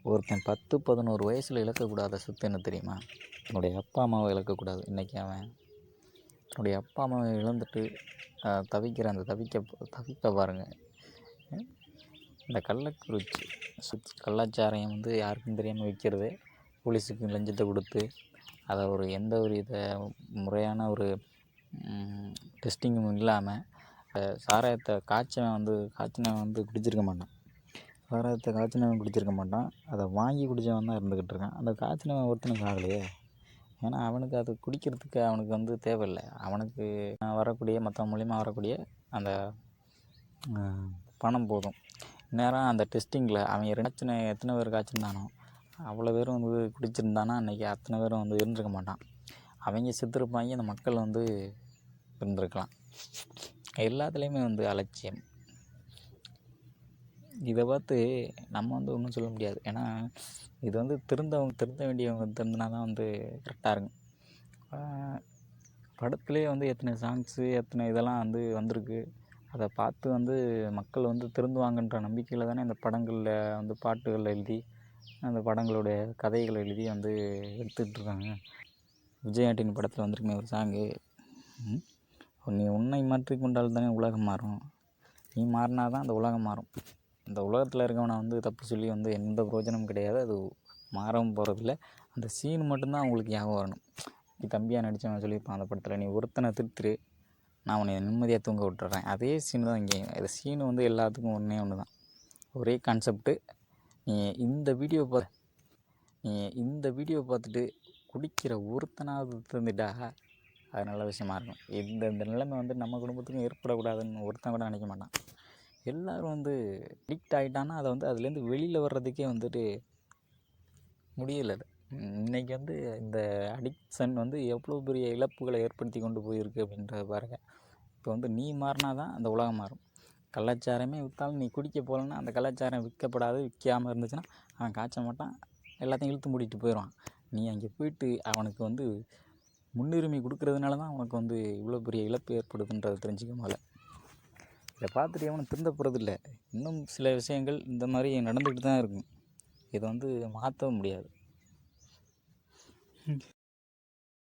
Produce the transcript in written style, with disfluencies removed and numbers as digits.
ஒருத்தன் 10, 11 வயசில் இழக்கக்கூடாத சொத்து என்ன தெரியுமா? என்னுடைய அப்பா அம்மாவை இழக்கக்கூடாது. இன்றைக்கி அவன் என்னுடைய அப்பா அம்மாவை இழந்துட்டு தவிக்கிற அந்த தவிப்பை பாருங்கள். இந்த கள்ளக்குறிச்சி கள்ளச்சாராயம் வந்து யாருக்கும் தெரியாமல் விற்கிறது, போலீஸுக்கு லஞ்சத்தை கொடுத்து அதை எந்த ஒரு முறையான ஒரு டெஸ்டிங்கும் இல்லாமல் சாராயத்தை காய்ச்சினவன் வந்து குடிச்சிருக்க மாட்டான். சாராயத்தை காய்ச்சினவன் குடிச்சிருக்க மாட்டான், அதை வாங்கி குடித்தவன் தான் இருந்துக்கிட்டு இருக்கான். அந்த காய்ச்சினவன் ஒருத்தனுக்கு ஆகலையே. ஏன்னா அவனுக்கு அது குடிக்கிறதுக்கு அவனுக்கு வந்து தேவையில்லை. அவனுக்கு வரக்கூடிய மற்றவன் மூலிமா வரக்கூடிய அந்த பணம் போதும். நேரம் அந்த டெஸ்டிங்கில் அவன் எத்தனை பேர் காய்ச்சிருந்தானோ அவ்வளோ பேரும் வந்து குடிச்சிருந்தானா அன்றைக்கி அத்தனை பேரும் வந்து இருந்திருக்க மாட்டான். அவங்க செத்துருப்பாங்க, அந்த மக்கள் வந்து இருந்திருக்கலாம். எல்லாத்துலேயுமே வந்து அலட்சியம். இதை பார்த்து நம்ம வந்து ஒன்றும் சொல்ல முடியாது. ஏன்னா இது வந்து திருந்த வேண்டியவங்க திருந்தினா தான் வந்து கரெக்டாக இருக்கும். படத்துலேயே வந்து எத்தனை சாங்ஸு எத்தனை இதெல்லாம் வந்து வந்திருக்கு. அதை பார்த்து வந்து மக்கள் வந்து திருந்துவாங்கன்ற நம்பிக்கையில் தானே இந்த படங்களில் வந்து பாட்டுகள் எழுதி அந்த படங்களுடைய கதைகளை எழுதி வந்து எடுத்துக்கிட்ருக்காங்க. விஜய் ஆண்டின் படத்தில் வந்திருக்குமே ஒரு சாங்கு, நீ உன்னை மாற்றிக்கொண்டால் தானே உலகம் மாறும், நீ மாறினா தான் அந்த உலகம் மாறும். இந்த உலகத்தில் இருக்கவனை வந்து தப்பு சொல்லி வந்து எந்த பிரயோஜனமும் கிடையாது. அது மாறவும் போகிறதில்ல. அந்த சீன் மட்டும்தான் அவங்களுக்கு ஞாபகம் வரணும். நீ தம்பியாக நடித்தவன் சொல்லியிருப்பான் அந்த படத்தில், நீ ஒருத்தனை திருத்திரு, நான் உன்னை நிம்மதியாக தூங்க விட்டுறேன். அதே சீன் தான் இங்கேயும். இந்த சீனு வந்து எல்லாத்துக்கும் ஒன்று தான், ஒரே கான்செப்ட்டு. நீ இந்த வீடியோ பார்த்துட்டு குடிக்கிற ஒருத்தனாவது திருந்துட்டா அது நல்ல விஷயமா இருக்கும். இந்த நிலைமை வந்து நம்ம குடும்பத்துக்கும் ஏற்படக்கூடாதுன்னு ஒருத்தன் கூட நினைக்க மாட்டான். எல்லோரும் வந்து அடிக்ட் ஆகிட்டான்னா அதை வந்து அதுலேருந்து வெளியில் வர்றதுக்கே வந்துட்டு முடியலை. இன்றைக்கி வந்து இந்த அடிக்ஷன் வந்து எவ்வளோ பெரிய இழப்புகளை ஏற்படுத்தி கொண்டு போயிருக்கு அப்படின்றத பாருங்கள். இப்போ வந்து நீ மாறினா தான் அந்த உலகம் மாறும். கள்ளச்சாரமே விற்றாலும் நீ குடிக்க போகலன்னா அந்த கள்ளச்சாரம் விற்காமல் இருந்துச்சுன்னா அவன் காய்ச்ச மாட்டான், எல்லாத்தையும் இழுத்து மூடிட்டு போயிடுவான். நீ அங்கே போயிட்டு அவனுக்கு வந்து முன்னுரிமை கொடுக்கறதுனால தான் அவனுக்கு வந்து இவ்வளோ பெரிய இழப்பு ஏற்படுதுன்றதை தெரிஞ்சுக்க முதல்ல. இதை பார்த்துட்டு எவனும் திருந்த போகிறதில்ல. இன்னும் சில விஷயங்கள் இந்த மாதிரி நடந்துக்கிட்டு தான் இருக்கும். இதை வந்து மாற்றவும் முடியாது.